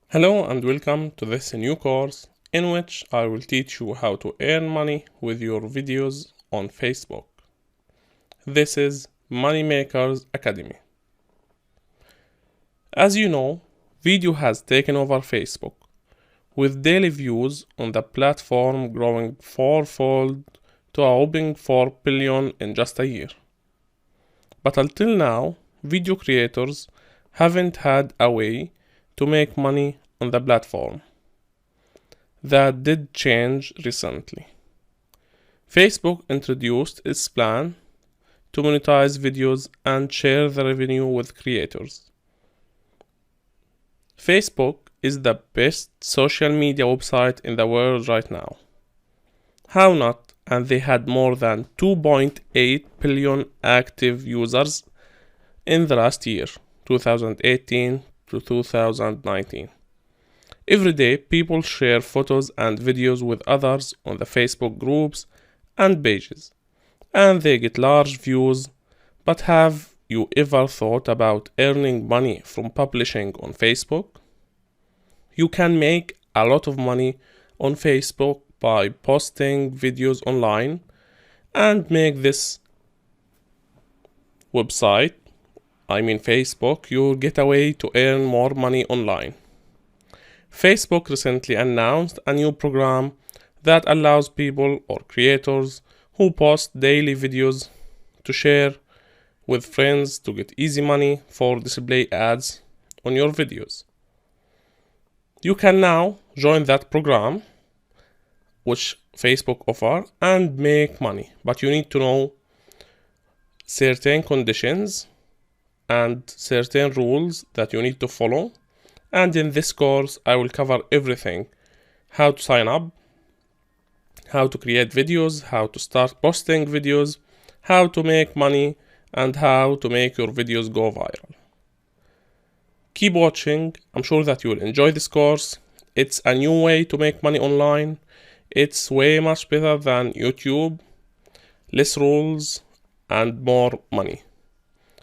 Hello and welcome to this new course in which I will teach you how to earn money with your videos on Facebook. This is Moneymakers Academy. As you know, video has taken over Facebook, with daily views on the platform growing fourfold to a whopping 4 billion in just a year. But until now, video creators haven't had a way to make money on the platform. That did change recently. Facebook introduced its plan to monetize videos and share the revenue with creators. Facebook is the best social media website in the world right now. How not? And they had more than 2.8 billion active users in the last year, 2018 to 2019. Every day, people share photos and videos with others on the Facebook groups and pages, and they get large views. But have you ever thought about earning money from publishing on Facebook? You can make a lot of money on Facebook by posting videos online and make this website, Facebook, your getaway to earn more money online. Facebook recently announced a new program that allows people or creators who post daily videos to share with friends to get easy money for display ads on your videos. You can now join that program which Facebook offers and make money, but you need to know certain conditions and certain rules that you need to follow. And in this course, I will cover everything: how to sign up, how to create videos, how to start posting videos, how to make money, and how to make your videos go viral. Keep watching. I'm sure that you will enjoy this course. It's a new way to make money online. It's way much better than YouTube, less rules, and more money.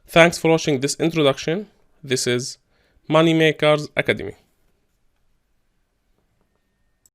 Thanks for watching this introduction. This is Moneymakers Academy.